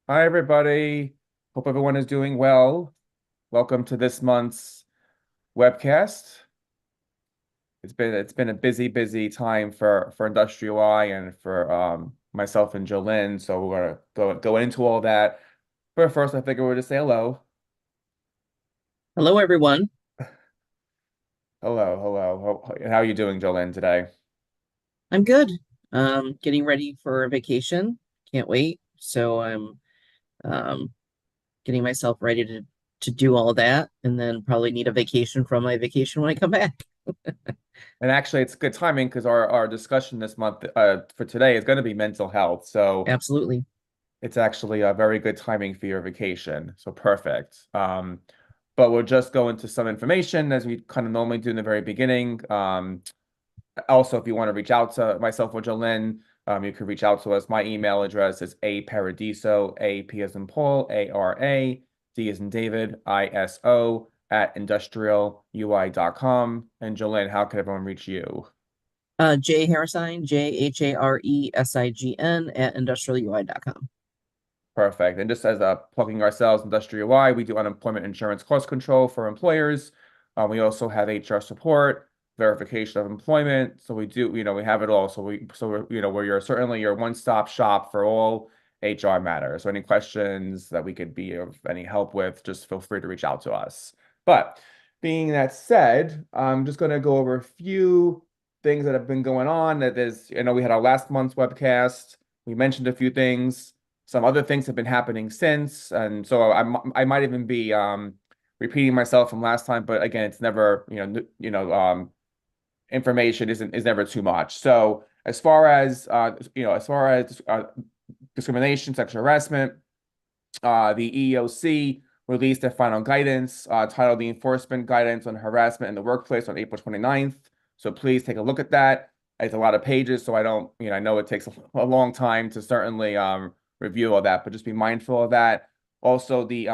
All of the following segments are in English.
Hi, everybody. Hope everyone is doing well. Welcome to this month's webcast. It's been a busy time for Industrial Eye and for myself and Jolynn. So we're gonna go into all that. But first, I figure we'll just say hello. Hello, everyone. Hello. How are you doing, Jolynn, today? I'm good. Getting ready for a vacation. Can't wait. So I'm um, getting myself ready to do all that, and then probably need a vacation from my vacation when I come back. And actually, it's good timing because our discussion this month for today is going to be mental health. So Absolutely. it's actually a very good timing for your vacation. So perfect. But we'll just go into some information as we kind of normally do in the very beginning. Also, if you want to reach out to myself or Jolynn, you can reach out to us. My email address is aparadiso, A P as in Paul, ARA, D as in David, ISO at industrialui.com. And Jolynn, how can everyone reach you? J Harrisign, JHARESIGN at industrialui.com. Perfect. And just as plugging ourselves, Industrial Y, we do unemployment insurance cost control for employers. We also have HR support, verification of employment. So we do, we have it all. We're certainly your one-stop shop for all HR matters. So any questions that we could be of any help with, just feel free to reach out to us. But being that said, I'm just going to go over a few things that have been going on. That is, we had our last month's webcast. We mentioned a few things. Some other things have been happening since, and so I might even be repeating myself from last time, but again, it's never, information is never too much. So as far as discrimination, sexual harassment, the EEOC released their final guidance titled the Enforcement Guidance on Harassment in the Workplace on April 29th. So please take a look at that. It's a lot of pages, so I don't, I know it takes a long time to certainly review all that, but just be mindful of that. Also, the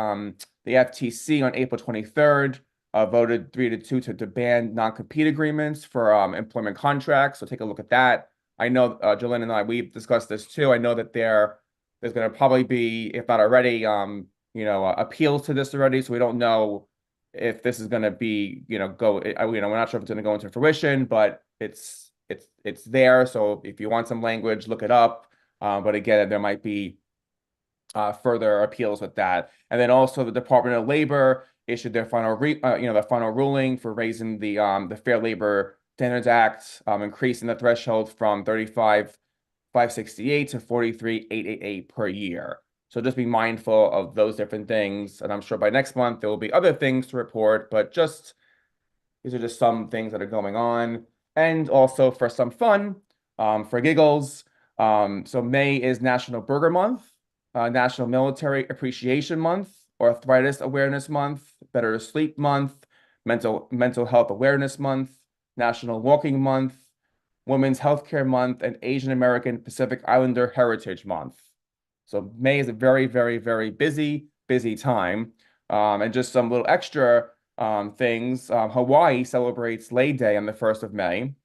FTC on April 23rd voted 3-2 to ban non-compete agreements for employment contracts. So take a look at that. I know Jolynn and I, we've discussed this too. I know that there's going to probably be, if not already, appeals to this already. So we don't know if this is going to be, we're not sure if it's going to go into fruition, but it's there. So if you want some language, look it up. But again, there might be further appeals with that. And then also the Department of Labor issued their the final ruling for raising the Fair Labor Standards Act, increasing the threshold from 35,568 to 43,888 per year. So just be mindful of those different things. And I'm sure by next month there will be other things to report, but just these are just some things that are going on. And also for some fun, for giggles. So May is National Burger Month, National Military Appreciation Month, Arthritis Awareness Month, Better Sleep Month, Mental Health Awareness Month, National Walking Month, Women's Healthcare Month, and Asian American Pacific Islander Heritage Month. So May is a very busy time. And just some little extra things. Hawaii celebrates Lay Day on the 1st of May.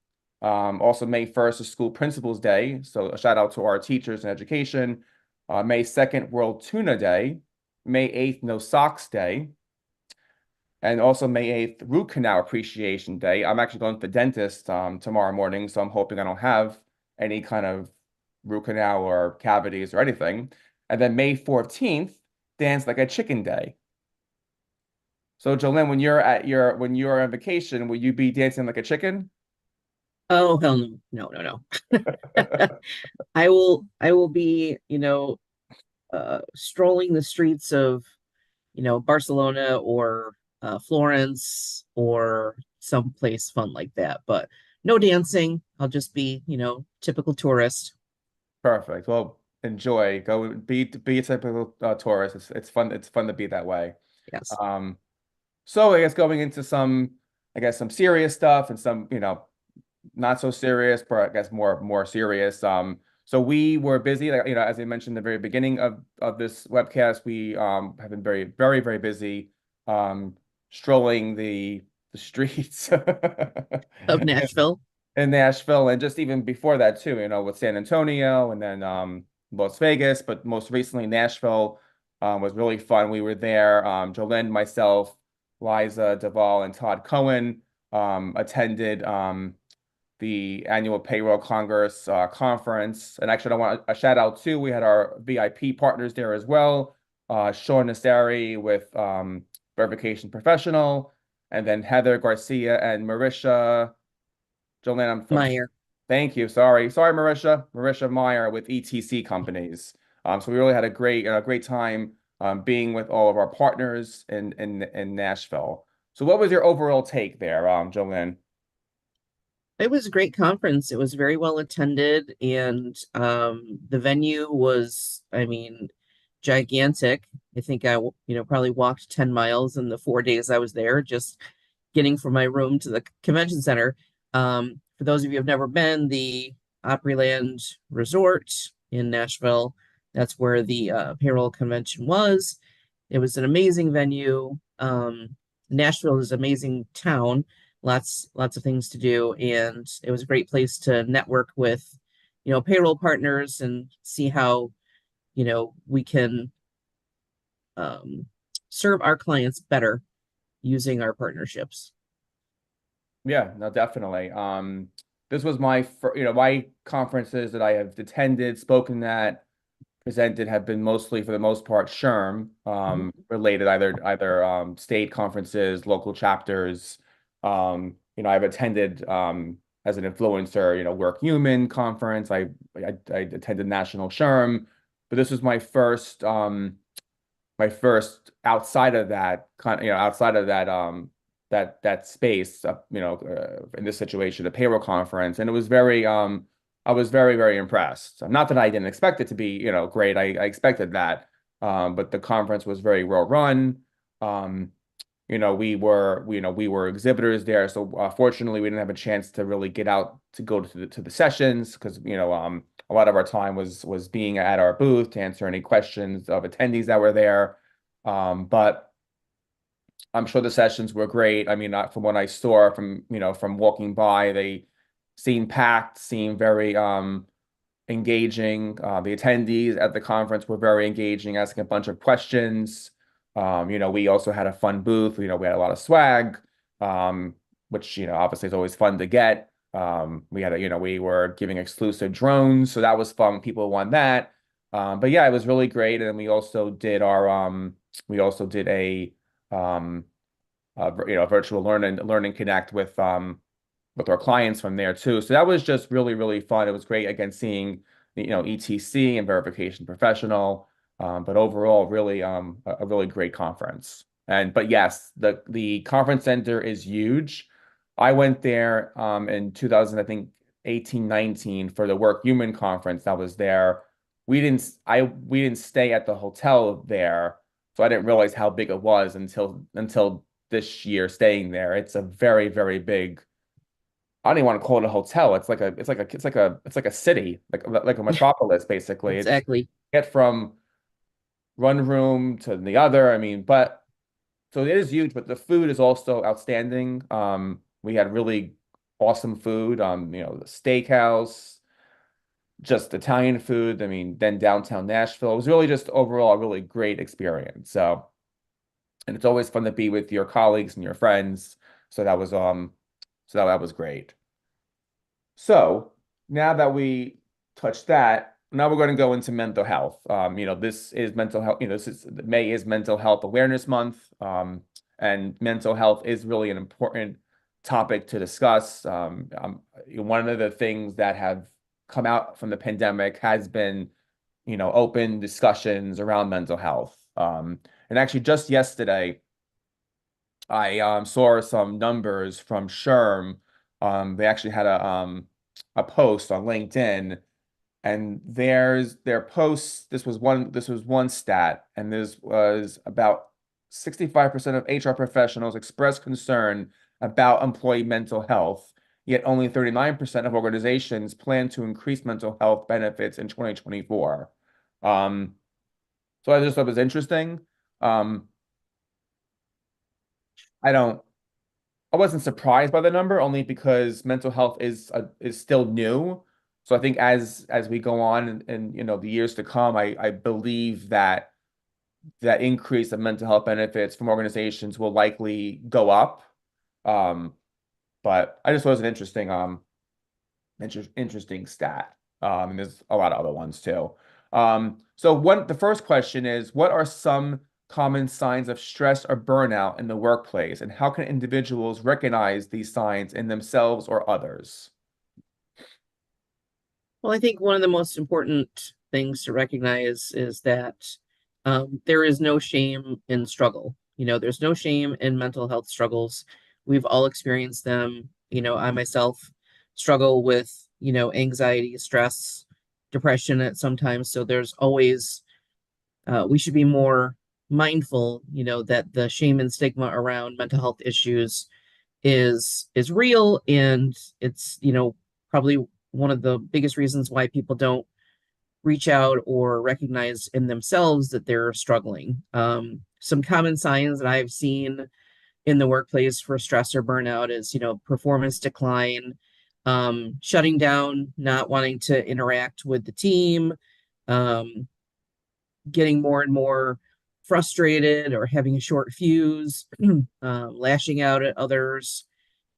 Also, May 1st is School Principals Day. So a shout out to our teachers in education. May 2nd, World Tuna Day. May 8th, No Socks Day. And also May 8th, Root Canal Appreciation Day. I'm actually going to the dentist tomorrow morning, so I'm hoping I don't have any kind of root canal or cavities or anything. And then May 14th, Dance Like a Chicken Day. So Jolene, when you're on vacation, will you be dancing like a chicken? Oh, hell no. No. I will be, strolling the streets of, Barcelona or Florence or someplace fun like that. But no dancing. I'll just be, typical tourist. Perfect. Well, enjoy. Go be a typical tourist. It's fun. It's fun to be that way. Yes. Um, so I guess going into some serious stuff and some, not so serious, but I guess more serious. So we were busy, like, as I mentioned in the very beginning of this webcast, we have been very busy strolling the streets Of Nashville. in Nashville, and just even before that too, with San Antonio, and then Las Vegas, but most recently Nashville was really fun. We were there. Jolene, myself, Liza Duvall, and Todd Cohen attended the annual Payroll Congress conference. And actually, I want a shout out too. We had our VIP partners there as well. Sean Nassari with Verification Professional, and then Heather Garcia and Marisha. Jolene, Meyer. thank you. Sorry, Marisha. Marisha Meyer with ETC companies. So we really had a great time being with all of our partners in Nashville. So what was your overall take there, Jolene? It was a great conference. It was very well attended, and the venue was, I mean, gigantic. I think probably walked 10 miles in the 4 days I was there, just getting from my room to the convention center. For those of you who have never been, the Opryland Resort in Nashville, that's where the payroll convention was. It was an amazing venue. Nashville is an amazing town, lots of things to do, and it was a great place to network with, payroll partners and see how, we can um, serve our clients better using our partnerships. Yeah, no, definitely. This was my my conferences that I have attended, spoken at, presented have been mostly for the most part SHRM related, either state conferences, local chapters. I've attended as an influencer, Work Human conference. I attended National SHRM, but this was my first outside of that outside of that that space in this situation, the payroll conference, and it was very I was very impressed. Not that I didn't expect it to be great. I expected that, but the conference was very well run. We were exhibitors there, so fortunately we didn't have a chance to really get out to go to the sessions because a lot of our time was being at our booth to answer any questions of attendees that were there. But I'm sure the sessions were great. I mean, from what I saw from walking by, they seemed packed, seemed very engaging. The attendees at the conference were very engaging, asking a bunch of questions. We also had a fun booth. We had a lot of swag, which obviously is always fun to get. We were giving exclusive drones, so that was fun. People won that. But yeah, it was really great. And we also did um, virtual learning connect with our clients from there too. So that was just really fun. It was great again seeing ETC and Verification Professional. But overall, really a really great conference. But yes, the conference center is huge. I went there in 2000, I think 18, 19 for the Work Human conference that was there. We didn't stay at the hotel there, so I didn't realize how big it was until this year staying there. It's a very big. I don't even want to call it a hotel. It's like a city, like a metropolis basically. It's Exactly. get from one room to the other. I mean, but so it is huge, but the food is also outstanding. We had really awesome food. The steakhouse, just Italian food. I mean, then downtown Nashville. It was really just overall a really great experience. So, and it's always fun to be with your colleagues and your friends. So that was great. So now that we touched that, now we're going to go into mental health. This is mental health. May is Mental Health Awareness Month, and mental health is really an important topic to discuss. One of the things that have come out from the pandemic has been, open discussions around mental health. And actually, just yesterday, I saw some numbers from SHRM. They actually had a post on LinkedIn, and their posts. This was one stat, and this was about 65% of HR professionals express concern about employee mental health, yet only 39% of organizations plan to increase mental health benefits in 2024. Um, so I just thought it was interesting. Um, I don't. I wasn't surprised by the number only because mental health is still new. So I think as we go on and the years to come, I believe that that increase of mental health benefits from organizations will likely go up. Um, but I just thought it was an interesting stat. And there's a lot of other ones too. So the first question is, what are some common signs of stress or burnout in the workplace, and how can individuals recognize these signs in themselves or others? Well, I think one of the most important things to recognize is that there is no shame in struggle. There's no shame in mental health struggles. We've all experienced them. I myself struggle with, anxiety, stress, depression at sometimes. So there's always, we should be more mindful, that the shame and stigma around mental health issues is real, and it's probably one of the biggest reasons why people don't reach out or recognize in themselves that they're struggling. Some common signs that I've seen in the workplace for stress or burnout is performance decline, shutting down, not wanting to interact with the team, um, getting more and more frustrated or having a short fuse, lashing out at others.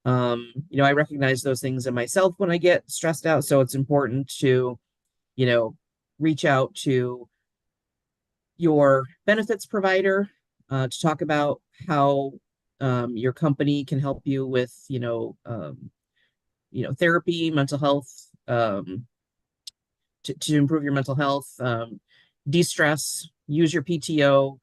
I recognize those things in myself when I get stressed out. So it's important to, you know, reach out to your benefits provider to talk about how your company can help you with, therapy, mental health, to improve your mental health, de-stress, use your PTO.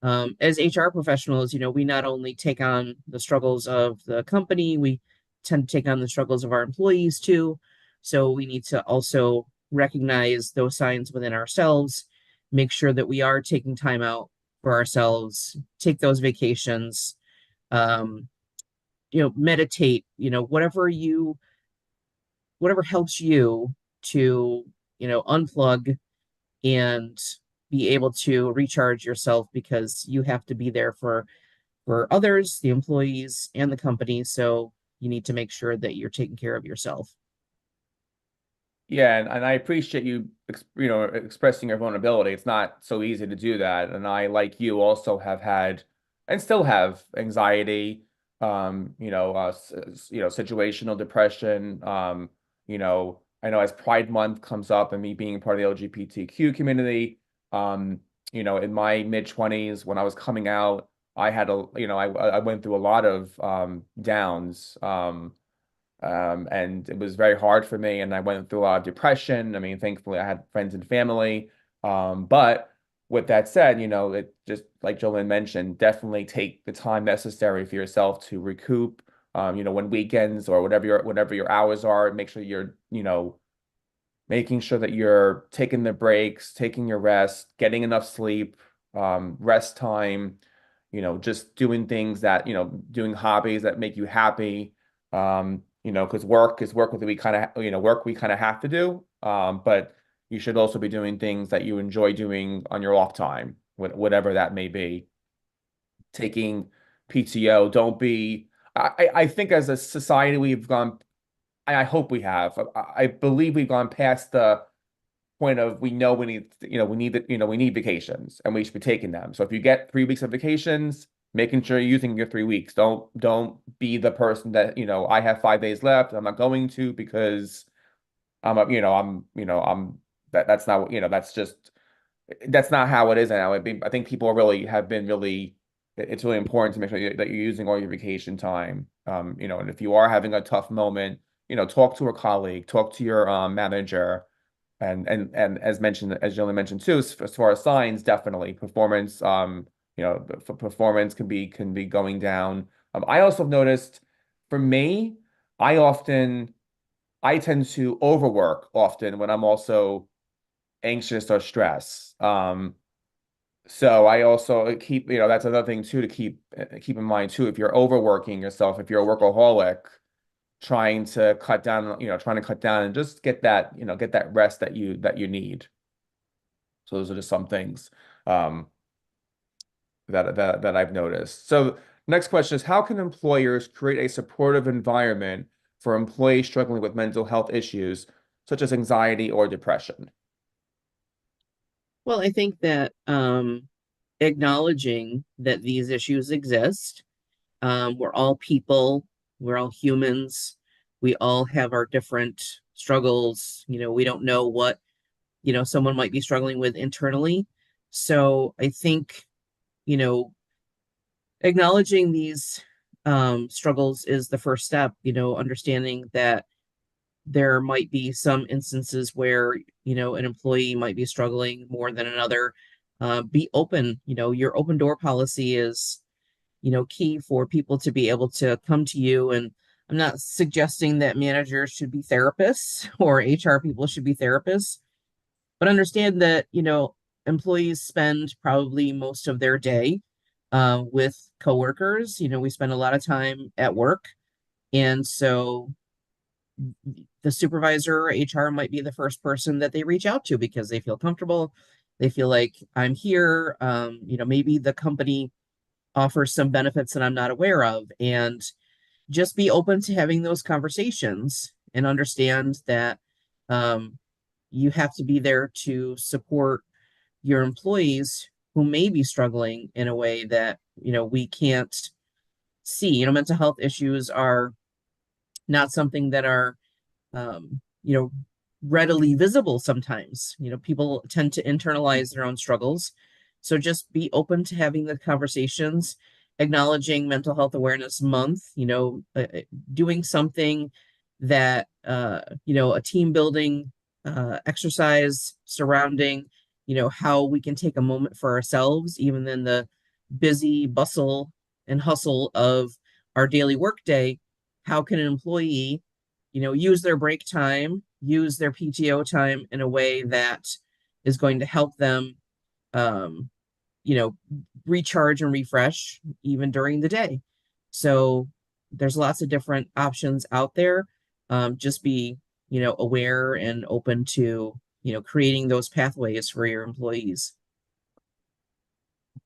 As HR professionals, we not only take on the struggles of the company, we tend to take on the struggles of our employees too. So we need to also recognize those signs within ourselves, make sure that we are taking time out for ourselves, take those vacations, um, meditate, whatever helps you to, unplug and be able to recharge yourself, because you have to be there for others, the employees, and the company. So you need to make sure that you're taking care of yourself. Yeah, and I appreciate you, expressing your vulnerability. It's not so easy to do that. And I, like you, also have had and still have anxiety, situational depression. I know as Pride Month comes up and me being part of the LGBTQ community, in my mid-20s when I was coming out, I had I went through a lot of downs. And it was very hard for me, and I went through a lot of depression. I mean, thankfully, I had friends and family. But with that said, it just like Jolene mentioned, definitely take the time necessary for yourself to recoup. When weekends or whatever your hours are, make sure you're, making sure that you're taking the breaks, taking your rest, getting enough sleep, rest time, just doing things that, doing hobbies that make you happy. Because work is work that we kind of, work we kind of have to do. But you should also be doing things that you enjoy doing on your off time, whatever that may be. Taking PTO, don't be, I think as a society, we've gone, I hope we have, I believe we've gone past the point of we know we need, we need vacations and we should be taking them. So if you get 3 weeks of vacations, making sure you're using your 3 weeks. Don't be the person that, I have 5 days left. I'm not going to because that's not, that's not how it is now. I think people really have been really, it's really important to make sure that you're using all your vacation time. And if you are having a tough moment, talk to a colleague, talk to your manager, and as Jillian mentioned too, as far as signs, definitely performance. Performance can be going down. I also have noticed, for me, I often I tend to overwork often when I'm also anxious or stressed. So I also keep, that's another thing too to keep in mind too. If you're overworking yourself, if you're a workaholic, trying to cut down and just get that rest that you need. So those are just some things that I've noticed. So next question is, how can employers create a supportive environment for employees struggling with mental health issues such as anxiety or depression? Well, I think that acknowledging that these issues exist, we're all people, we're all humans, we all have our different struggles. We don't know what, someone might be struggling with internally. So I think, you know, acknowledging these struggles is the first step, understanding that there might be some instances where, an employee might be struggling more than another. Be open. Your open door policy is, key for people to be able to come to you. And I'm not suggesting that managers should be therapists or HR people should be therapists, but understand that, employees spend probably most of their day with coworkers. We spend a lot of time at work. And so the supervisor or HR might be the first person that they reach out to because they feel comfortable. They feel like I'm here. Maybe the company offers some benefits that I'm not aware of. And just be open to having those conversations and understand that um, you have to be there to support your employees who may be struggling in a way that, we can't see. Mental health issues are not something that are um, you know, readily visible sometimes. People tend to internalize their own struggles. So just be open to having the conversations, acknowledging Mental Health Awareness Month, doing something that, a team building exercise surrounding, how we can take a moment for ourselves, even in the busy bustle and hustle of our daily workday. How can an employee use their break time, use their PTO time in a way that is going to help them, um, you know, recharge and refresh even during the day. So there's lots of different options out there. Just be, aware and open to, creating those pathways for your employees.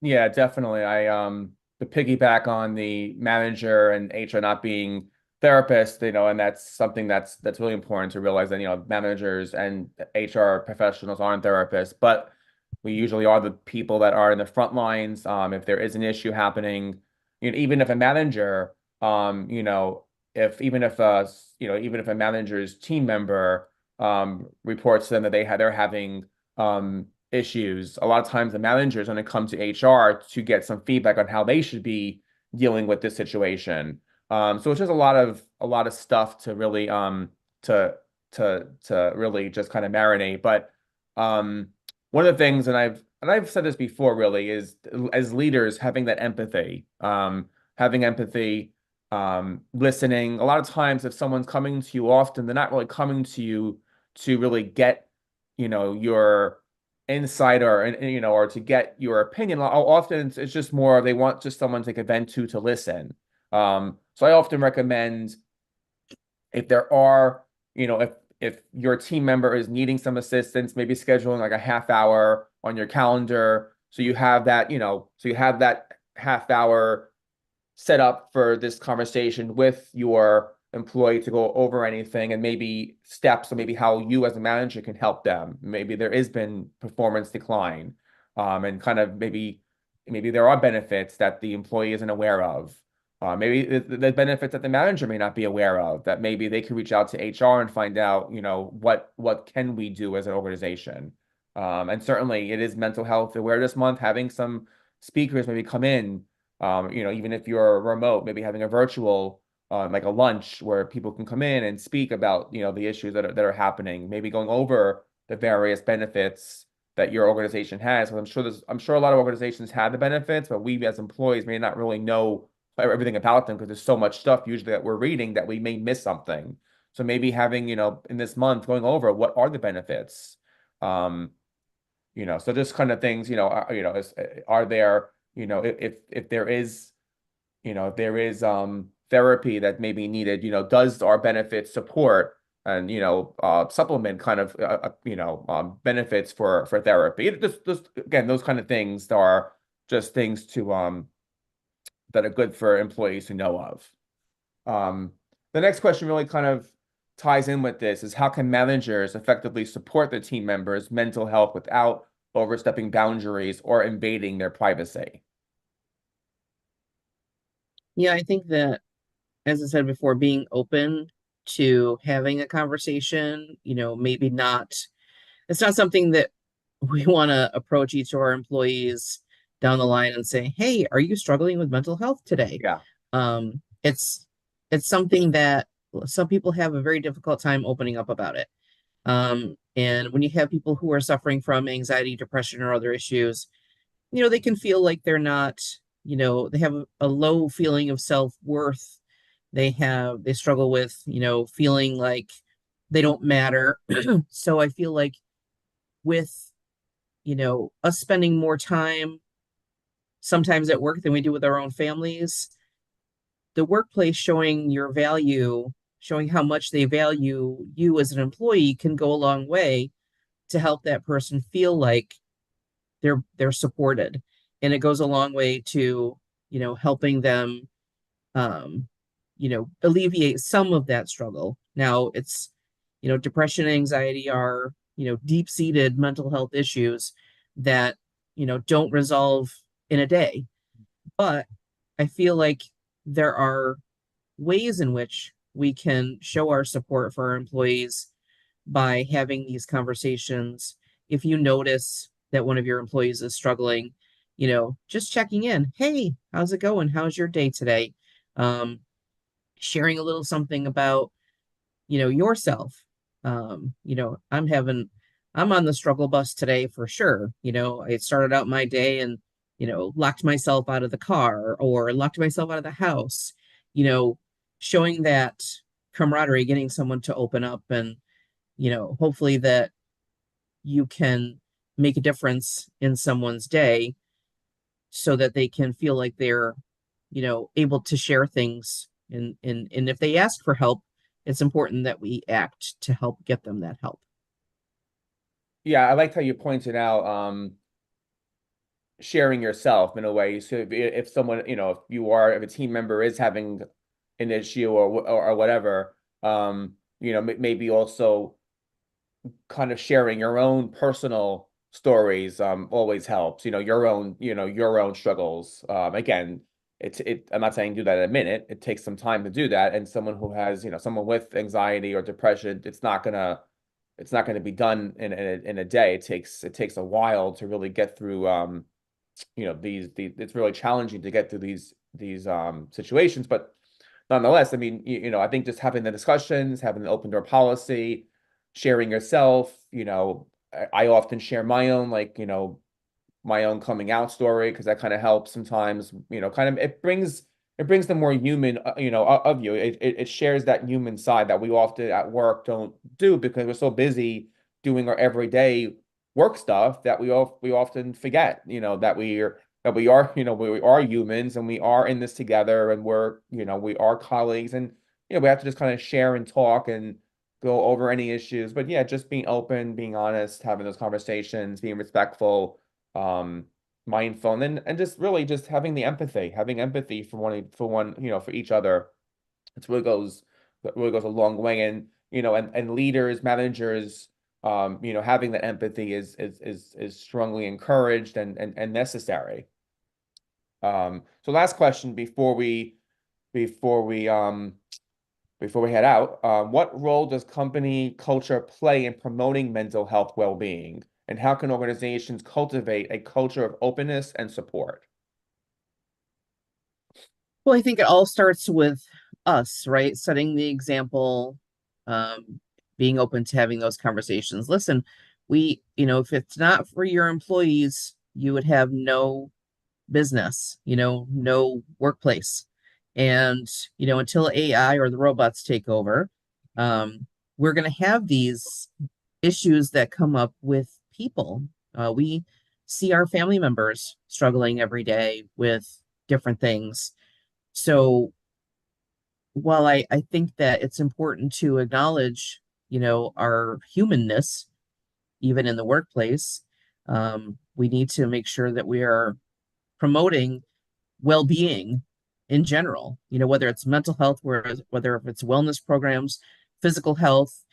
Yeah, definitely. The piggyback on the manager and HR not being therapists, and that's something that's really important to realize that, managers and HR professionals aren't therapists, but we usually are the people that are in the front lines. If there is an issue happening, even if a manager, if even if even if a manager's team member reports to them that they're having issues. A lot of times the managers when it comes to HR to get some feedback on how they should be dealing with this situation. So it's just a lot of stuff to really to to really just kind of marinate. But um one of the things, and I've said this before really, is as leaders having that empathy, having empathy, listening. A lot of times if someone's coming to you often, they're not really coming to you to really get, your insight or to get your opinion. Often it's just more they want just someone to vent to listen. So I often recommend if there are, if your team member is needing some assistance, maybe scheduling like a half hour on your calendar so you have that, half hour set up for this conversation with your employee to go over anything and maybe steps or maybe how you as a manager can help them. Maybe there has been performance decline, and kind of maybe there are benefits that the employee isn't aware of. Maybe the benefits that the manager may not be aware of, that maybe they could reach out to HR and find out, what can we do as an organization. And certainly it is Mental Health Awareness Month, having some speakers maybe come in, even if you're remote, maybe having a virtual, like a lunch where people can come in and speak about, the issues that are happening, maybe going over the various benefits that your organization has. So I'm sure a lot of organizations have the benefits, but we as employees may not really know everything about them because there's so much stuff usually that we're reading that we may miss something. So maybe having, in this month going over what are the benefits. Um, so just kind of things, are there, if there is, if there is therapy that may be needed, does our benefits support and, supplement kind of, benefits for therapy. Just again, those kind of things are just things to that are good for employees to know of. Um, the next question really kind of ties in with this is how can managers effectively support their team members' mental health without overstepping boundaries or invading their privacy? Yeah, I think that, as I said before, being open to having a conversation, maybe not, it's not something that we want to approach each of our employees down the line and say, "Hey, are you struggling with mental health today?" Yeah. Um, it's it's something that some people have a very difficult time opening up about it. And when you have people who are suffering from anxiety, depression, or other issues, they can feel like they're not, they have a low feeling of self-worth. They struggle with, feeling like they don't matter. So I feel like with, us spending more time sometimes at work than we do with our own families, the workplace showing your value, showing how much they value you as an employee can go a long way to help that person feel like they're supported. And it goes a long way to, helping them alleviate some of that struggle. Now it's, depression and anxiety are, deep-seated mental health issues that, don't resolve in a day. But I feel like there are ways in which we can show our support for our employees by having these conversations. If you notice that one of your employees is struggling, just checking in. Hey, how's it going? How's your day today? Um, Sharing a little something about, yourself. I'm on the struggle bus today for sure. I started out my day and, locked myself out of the car or locked myself out of the house, you know, showing that camaraderie, getting someone to open up and, hopefully that you can make a difference in someone's day so that they can feel like they're, able to share things. And if they ask for help, it's important that we act to help get them that help. Yeah, I liked how you pointed out sharing yourself in a way. So if someone, if a team member is having an issue or whatever, maybe also kind of sharing your own personal stories always helps. Your own struggles. Again, I'm not saying do that in a minute. It takes some time to do that. And someone who has, someone with anxiety or depression, it's not gonna be done in a day. It takes a while to really get through these it's really challenging to get through these situations. But nonetheless, I mean, I think just having the discussions, having an open door policy, sharing yourself, I often share my own, like, my own coming out story because that kind of helps sometimes, kind of it brings the more human, of you. It shares that human side that we often at work don't do because we're so busy doing our everyday work stuff that we often forget, that we are humans and we are in this together and we are colleagues and we have to just kind of share and talk and go over any issues. But yeah, just being open, being honest, having those conversations, being respectful, um, mindful, and just really just having empathy for each other. It really goes a long way. And and leaders, managers, having that empathy is strongly encouraged and necessary. So last question before we um before we head out, what role does company culture play in promoting mental health well-being? And how can organizations cultivate a culture of openness and support? Well, I think it all starts with us, right? Setting the example, being open to having those conversations. Listen, if it's not for your employees, you would have no business, no workplace. And, until AI or the robots take over, we're going to have these issues that come up with people. We see our family members struggling every day with different things. So while I think that it's important to acknowledge, our humanness, even in the workplace, we need to make sure that we are promoting well-being in general, whether it's mental health, whether if it's wellness programs physical health,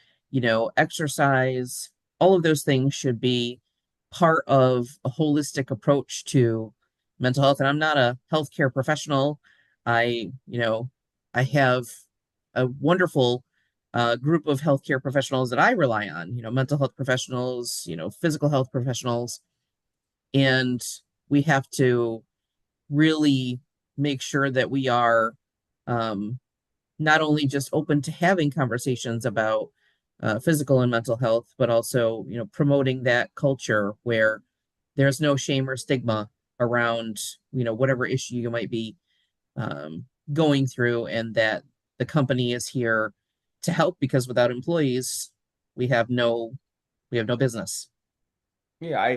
exercise, all of those things should be part of a holistic approach to mental health. And I'm not a healthcare professional. I have a wonderful group of healthcare professionals that I rely on, mental health professionals, physical health professionals, and we have to really make sure that we are um, not only just open to having conversations about physical and mental health, but also, promoting that culture where there's no shame or stigma around, whatever issue you might be going through, and that the company is here to help because without employees, we have no we have no business. Yeah,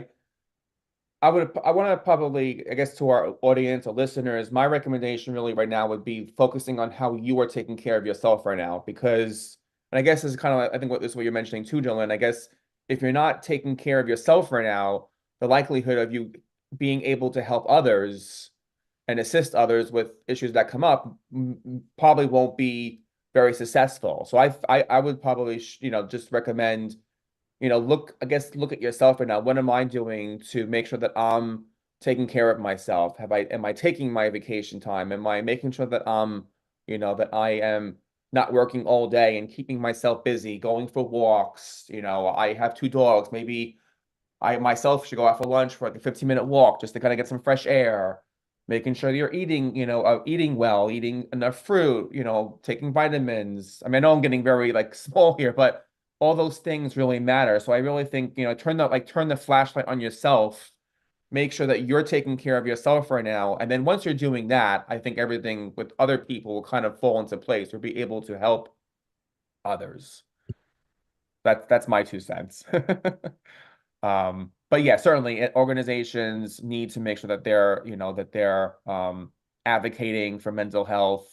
I want to probably, I guess, to our audience or listeners, my recommendation really right now would be focusing on how you are taking care of yourself right now. Because, and I guess this is kind of, I think what this is what you're mentioning too, Dylan. I guess if you're not taking care of yourself right now, the likelihood of you being able to help others and assist others with issues that come up probably won't be very successful. So I would probably, just recommend, look at yourself right now. What am I doing to make sure that I'm taking care of myself? Am I taking my vacation time? Am I making sure that that I am not working all day and keeping myself busy, going for walks? I have two dogs. Maybe I myself should go out for lunch for like a 15-minute walk just to kind of get some fresh air. Making sure you're eating, eating well, eating enough fruit, taking vitamins. I mean, I know I'm getting very like small here, but all those things really matter. So I really think, turn the flashlight on yourself, make sure that you're taking care of yourself right now. And then once you're doing that, I think everything with other people will kind of fall into place. You'll be able to help others. That's my 2 cents. But yeah, certainly organizations need to make sure that they're advocating for mental health,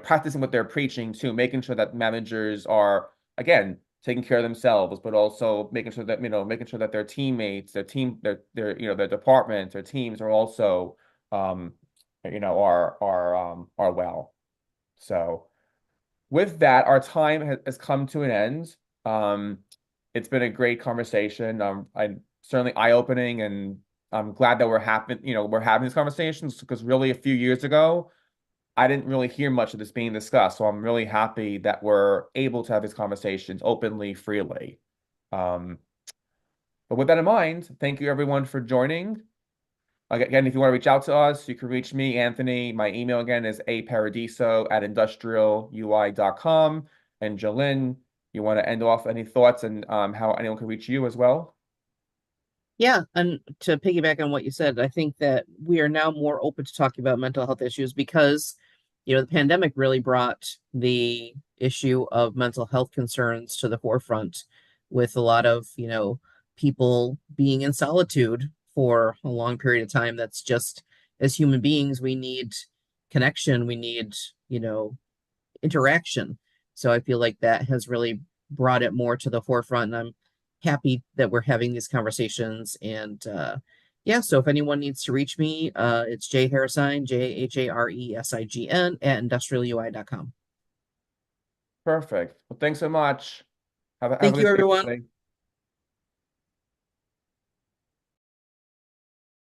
practicing what they're preaching too, making sure that managers are, again, taking care of themselves, but also making sure that their teammates, their departments, their teams are also, um, are well. So with that, our time has come to an end. Um, it's been a great conversation. I certainly eye-opening, and I'm glad that we're having these conversations because really a few years ago, I didn't really hear much of this being discussed. So I'm really happy that we're able to have these conversations openly, freely. Um, but with that in mind, thank you everyone for joining. Again, if you want to reach out to us, you can reach me, Anthony. My email again is aparadiso@industrialui.com. And Jalyn, you want to end off any thoughts and how anyone can reach you as well? Yeah, and to piggyback on what you said, I think that we are now more open to talking about mental health issues because, the pandemic really brought the issue of mental health concerns to the forefront with a lot of, people being in solitude for a long period of time. That's just, as human beings, we need connection, we need, you know, interaction. So I feel like that has really brought it more to the forefront. And I'm happy that we're having these conversations. And yeah, so if anyone needs to reach me, it's jharrisign, JHARESIGN at industrialui.com. Perfect. Well, thanks so much. Have a Thank you, good day, everyone. everybody.